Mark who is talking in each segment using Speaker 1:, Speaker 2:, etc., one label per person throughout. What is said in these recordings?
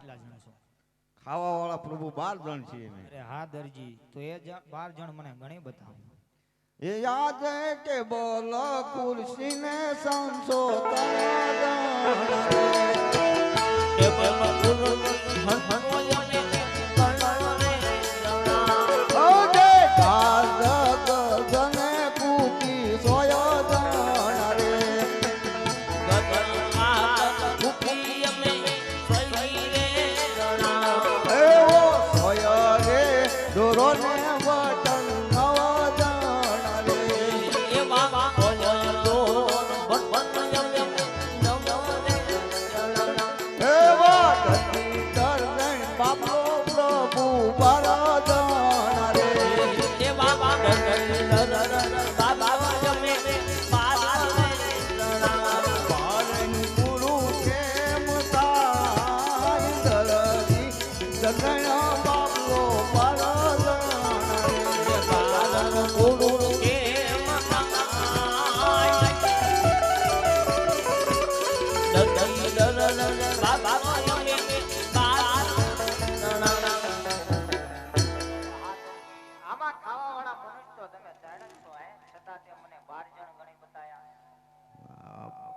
Speaker 1: ખાવા વાળા પ્રભુ 12 જણ છે અમે.
Speaker 2: અરે હા દરજી, તો એ 12 જણ મને ગણી બતાવો.
Speaker 1: એ યાદ હે કે બોલ કુર્સી ને સંસો તરાદા એ બોલ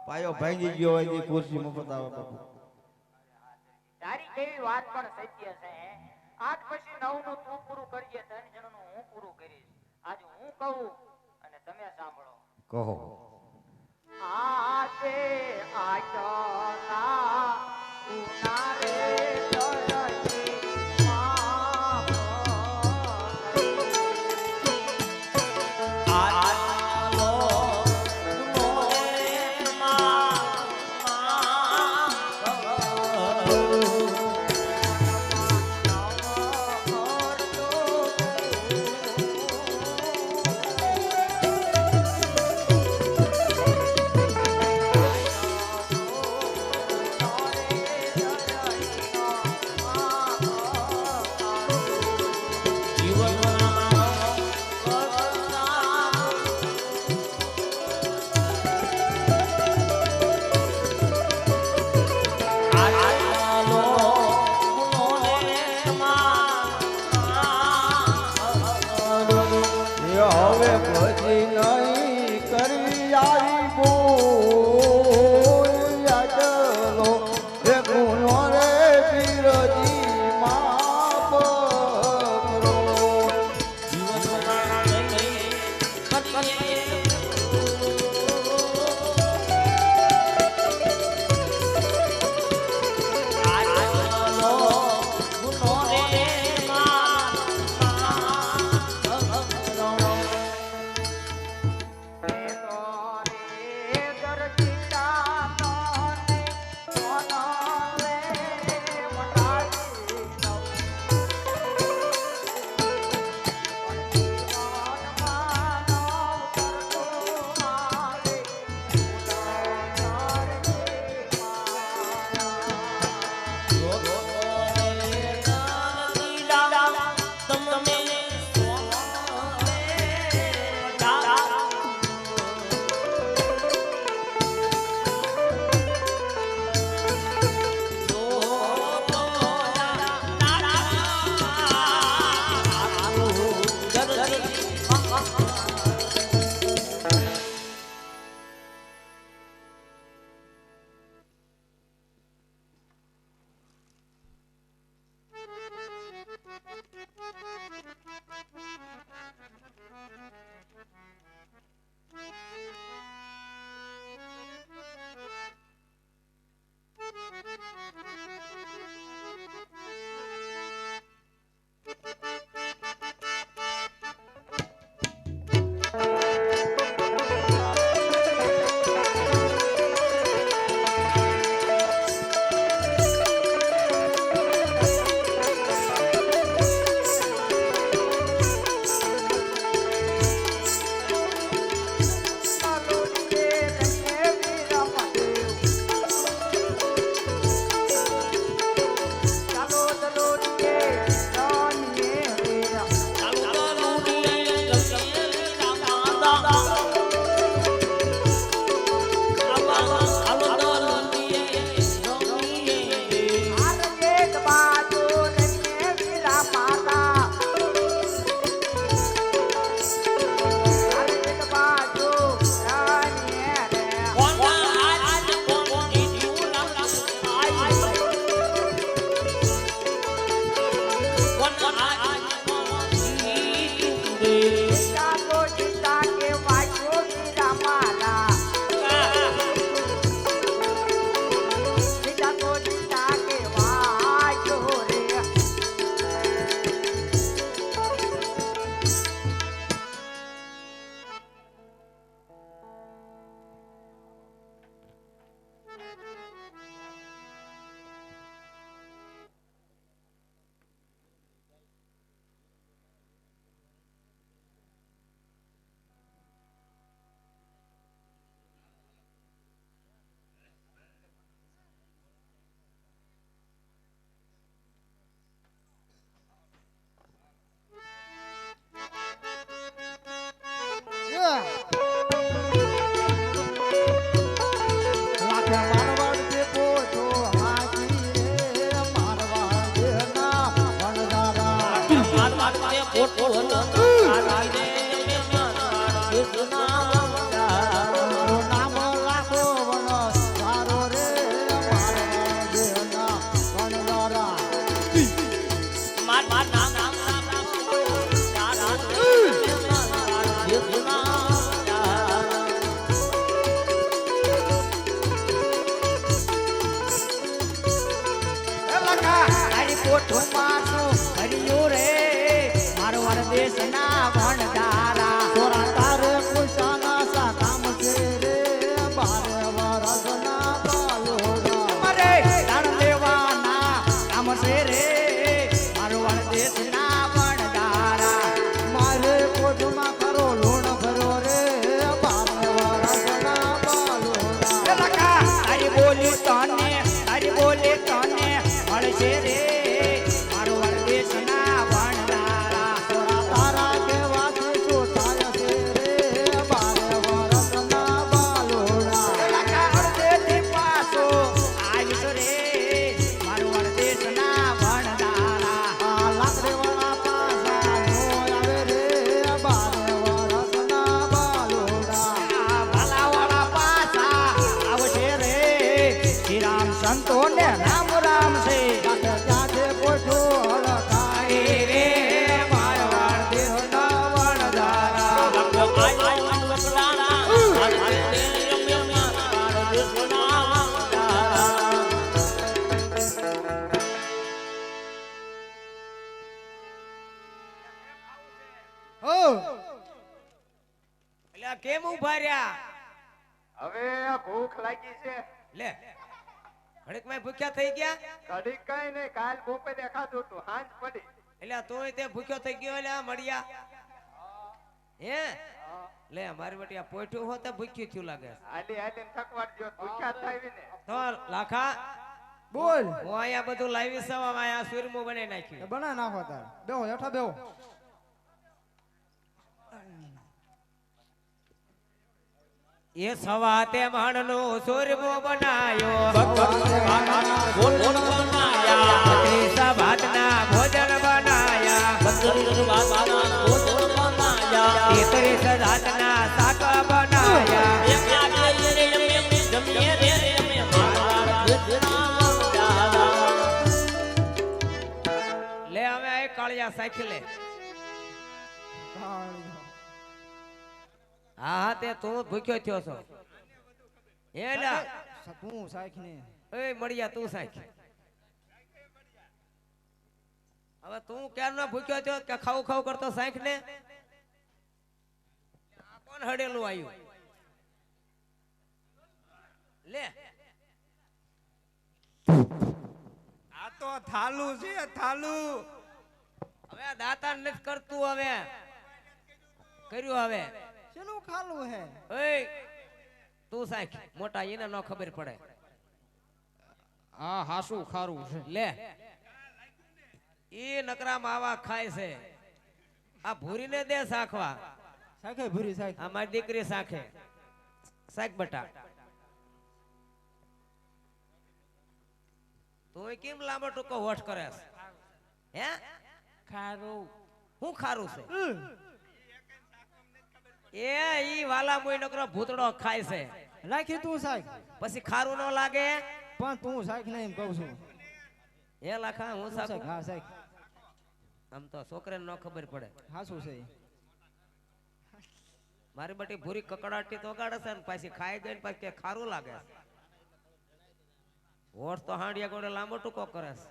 Speaker 1: પાયો ભાંગી ગયો હોય એ ખુરશી મફત આવે બાપુ.
Speaker 2: તારી કેવી વાત પણ સત્ય છે. 8 પછી 9 નું તું પૂરું કરજે, 3 જણનું હું પૂરું કરીશ. આજ હું કહું અને તમે સાંભળો.
Speaker 1: કહો.
Speaker 2: આતે આચલા ઉનારે દરજી માં આલો
Speaker 1: લાખે મારવાડ જે પોછો હાજી રે મારવાડ દેના વણજારા ઓ નામ લાખો વણ સારો રે મારવાડ દેના વણજારા સોરા તારે કુશાના સા કામ છે રે બારે વરસના બાલોડા મારે કોટમાં કરો લોણ ભરો રે બારે વરસના બાલોડા સોરા તારા કેવાથી શું થાય છે રે બારે વરસના બાલોડા આ લાકડીવાળા પાસા નો આવે રે બારે વરસના બાલોડા
Speaker 3: સંતો ને રામ રામ છે
Speaker 1: ત્યાંથી પોછો હલકાય
Speaker 3: રે મારવાડ દેહના વણધારા
Speaker 4: એટલે કેમ ઉભા રહ્યા
Speaker 2: હવે આ ભૂખ લાગી છે
Speaker 4: લે ઘડીક માં ભૂખ્યા થઈ ગયા
Speaker 2: કઢી કઈ નહીં કાલ બપોરે ખાધું હતું હાંજ પડી
Speaker 4: એટલે તોય તે ભૂખ્યો થઈ ગયો એટલે આ મળ્યા હે લે મારી બેટી આ પોઠું હોતે ભૂખ્યું થયું લાગે
Speaker 2: આલી આલી થકવાડ જો ભૂખ્યા થાવી ને
Speaker 4: તો લાખા
Speaker 1: બોલ
Speaker 4: હું અહીંયા બધું લાવી સવા અહીંયા સુરમું બનાવી નાખ્યું
Speaker 1: બનાવી નાખો તાર બેહો હેઠા બેહો
Speaker 4: એ સવાતે મણનો સુરમો બનાયો ભાતના ભોજન બનાયા તેત્રીસ જાતના શાક બનાયા લે હવે આ કાળિયા સાખી લે હા તે તું ભૂખ્યો થયો છો એલા
Speaker 1: તું સાખને
Speaker 4: એ મળ્યા તું સાખ હવે તું ક્યારનો ભૂખ્યો થયો કે ખાવ ખાવ કરતો સાખ ને કોણ હડેલું આવ્યું લે
Speaker 3: આ તો થાલું છે થાલું
Speaker 4: હવે દાતા નથી કરતું હવે કર્યું હવે
Speaker 1: શેનું ખાલું હે
Speaker 4: ઓય તું સાખ મોટા એને ન ખબર પડે
Speaker 1: આ હાસુ ખારું છે
Speaker 4: લે ઈ નકરા માવા ખાય છે આ ભૂરીને દે સાખવા
Speaker 1: સાખે ભૂરી સાખ
Speaker 4: આ મારી દીકરી સાખે સાખ બટા તું કેમ લાંબો ટૂંકો હોઠ કરે છે? હે
Speaker 3: ખારું
Speaker 4: હું ખારું છે એ ઈ વાલા મોય નકરો ભૂતડો ખાય છે
Speaker 1: રાખી તું સાખ
Speaker 4: પછી ખારું ન લાગે
Speaker 1: પણ તું સાખ ને એમ કહું છું
Speaker 4: એ લાખા હું
Speaker 1: સાખ
Speaker 4: સાખું
Speaker 1: હા સાખ
Speaker 4: આમ તો છોકરાને ન ખબર પડે
Speaker 1: હાસુ છે
Speaker 4: મારી બટી ભૂરી કકડાટી તો ગાડે છે ને પાછી ખાઈ ગઈ ને પાછી કે ખારું લાગે હોઠ તો હાંડિયા ગોળે લાંબો ટૂંકો કરે છે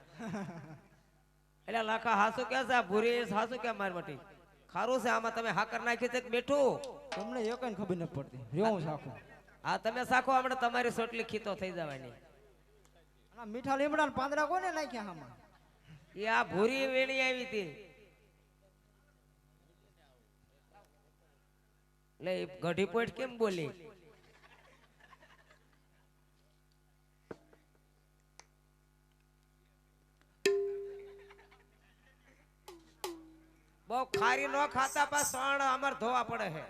Speaker 4: એટલે લાખા હાસુ કે છે ભૂરી હાસુ કે મારી બટી ખારું છે આમાં તમે હાકર નાખી છે કે મીઠું
Speaker 1: તમને એક ખબર નથી પડતી રહ્યો હું સાખું
Speaker 4: આ તમે સાખો આપણે તમારી સોટલી ખીતો થઈ જવાની.
Speaker 1: આ મીઠા લીમડા ને પાંદડા કોને નાખ્યા આમાં?
Speaker 4: એ આ ભૂરી વેણી આવી હતી. લે ગઢી પોઈટ કેમ બોલી? બહુ ખારી નો ખાતા પા સણ અમાર ધોવા પડે છે.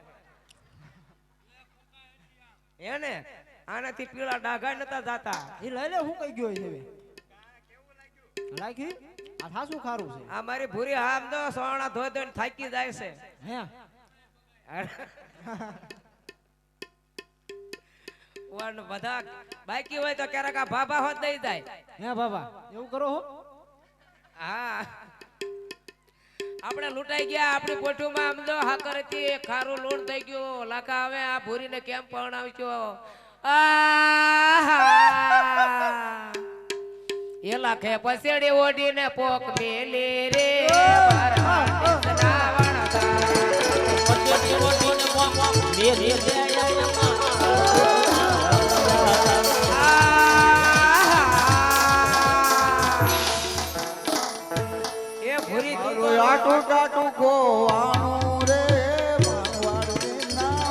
Speaker 4: એને આનાથી પીળા ડાઘા નતા જાતા.
Speaker 1: એ લઈ લે હું કઈ ગયો હવે લાગી આ થાસું ખારું છે.
Speaker 4: આ મારી ભૂરી આમ તો સોણા ધોઈ ધોઈને થાકી જાય છે.
Speaker 1: હે
Speaker 4: વણ બધા બાકી હોય તો ક્યારેક આ ભાભા હોત દઈ જાય.
Speaker 1: હે બાબા એવું કરો હો?
Speaker 4: હા આપણે લૂંટાઈ ગયા. આપણી પોઠુમાં આમ તો હાકર હતી, ખારું લૂણ થઈ ગયું. લાખા હવે આ ભૂરીને કેમ પરણાવ્યો? એ લાખે પસેડી ઓઢીને પોક મેલી રે મારા નાવણ એ ભૂરી
Speaker 1: આટું ટાટું ગોવાનું રે મારવાડી ના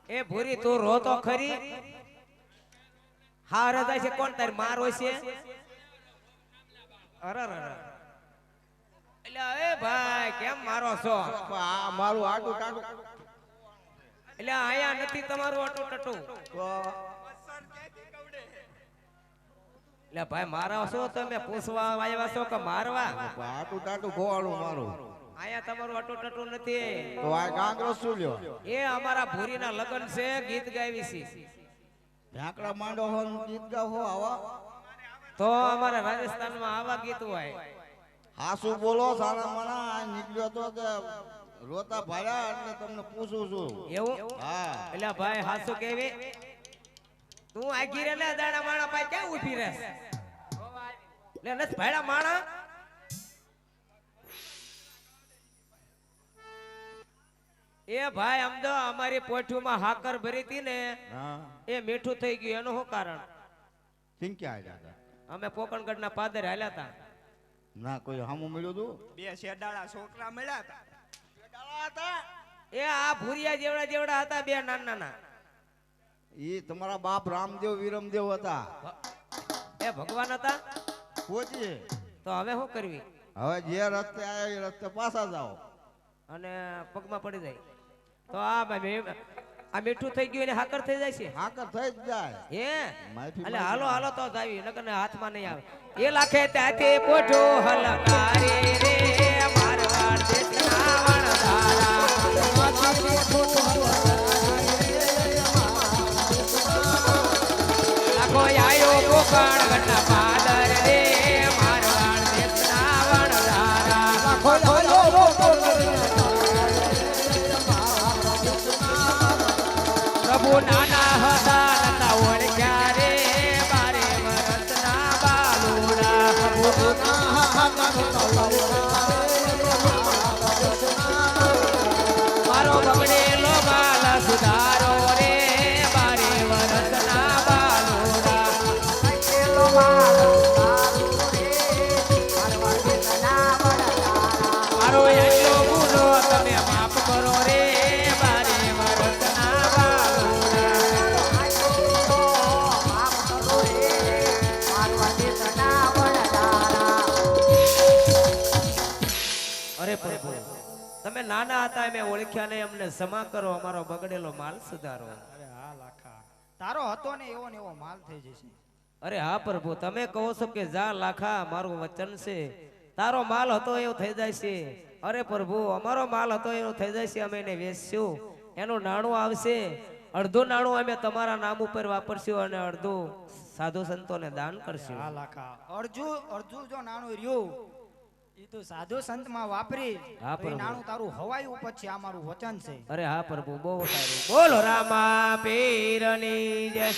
Speaker 4: એ ભૂરી તું રો તો ખરી. હાર જાય છે કોણ તારી માર હોય છે? અરે એટલે એ ભાઈ કેમ મારો છો?
Speaker 1: મારું આટું ટાટું
Speaker 4: એટલે આયા નથી તમારું અટુ ટટુ. એટલે ભાઈ મારા છો તમે પૂછવા આવ્યા છો કે મારવા?
Speaker 1: આટું ટાટું ગોવાનું મારું.
Speaker 4: આયા તમારું અટુ ટટુ નથી.
Speaker 1: તો આ ગાંગરો શું લ્યો?
Speaker 4: એ અમારા ભૂરીના લગ્ન છે, ગીત ગાવી છે.
Speaker 1: ઢાંકડા માંડો હો ગીત ગાવો આવા
Speaker 4: તો અમારા રાજસ્થાનમાં આવા ગીત હોય.
Speaker 1: હાસુ બોલો સારા મણા નીકળ્યો તો તે રોતા ભાડ્યા એટલે તમને પૂછું છું.
Speaker 4: એવું?
Speaker 1: હા
Speaker 4: એટલે ભાઈ હાસુ કેવી તું આગી રે ને દાડા માણા પાઈ ક્યાં ઊભી રહેસ? લે નસ ભાડા માણા એ ભાઈ આમ તો અમારી પોઠુમાં હાકર ભરી હતી ને
Speaker 1: હા
Speaker 4: એ મીઠું થઈ ગયું. એનું શું કારણ?
Speaker 1: સિંક્યા આવ્યા
Speaker 4: અમે પોકણગઢના પાદર હાલ્યા હતા.
Speaker 1: ના કોઈ હામું મળ્યું તું?
Speaker 3: બે શેડાળા છોકરા મળ્યા હતા.
Speaker 4: એ આ ભૂરિયા જેવડા જેવડા હતા, બે નાના નાના.
Speaker 1: ઈ તમારા બાપ રામદેવ વિરમદેવ હતા.
Speaker 4: એ ભગવાન હતા.
Speaker 1: પહોંચીએ
Speaker 4: તો હવે શું કરવી?
Speaker 1: હવે જે રસ્તે આવ્યા એ રસ્તે પાછા જાઓ
Speaker 4: અને પગમાં પડી જાય તો આ મીઠું થઈ ગયું એને હાકર થઈ જાય છે.
Speaker 1: હાકર થઈ જ જાય.
Speaker 4: હે
Speaker 1: માફી
Speaker 4: એટલે હાલો હાલો તો જાવી નકર ને હાથમાં નહીં આવે. એ લાખે ત્યાંથી પોઠો હલકારી રે મારવાડ દેશના વણધારા. લાખો આયો પોકણ ગઢના પાદર રે મારવાડ દેશના વણધારા. પ્રભુ નાના હતા નતા ઓળખ્યા રે બારે વરસના બાલુડા. મારો બગડેલો બાલ સુધારો રે બારે વરસના બાલુડા. મારો એટલો ગુનો તમે માફ કરો રે બારે વરસના બાલુડા. અરે પ્રભુ તમે નાના હતા મેં ઓળખ્યા ને અમને ક્ષમા કરો, અમારો બગડેલો માલ સુધારો.
Speaker 1: અરે હા લાખા તારો હતો ને એવો માલ થઈ જશે.
Speaker 4: અરે હા પ્રભુ તમે કહો છો કે જા લાખા મારું વચન છે, તારો માલ હતો એવો થઈ જાય છે. અરે પ્રભુ અમારો માલ હતો એવો થઈ જાય છે, અમે એને વેચશું, એનું નાણું આવશે. અડધું નાણું અમે તમારા નામ ઉપર વાપરશું અને અડધું સાધુ સંતોને દાન કરશું.
Speaker 1: હા લાખા અડધું જો નાણું રહ્યું ઈ તો સાધુ સંત માં વાપરી
Speaker 4: હા,
Speaker 1: તો ઈ
Speaker 4: પ્રભુ.
Speaker 1: નાણું તારું હવાયું પછી આ મારું વચન છે.
Speaker 4: અરે હા પ્રભુ બહુ સારું. બોલો રામા પીરની જય.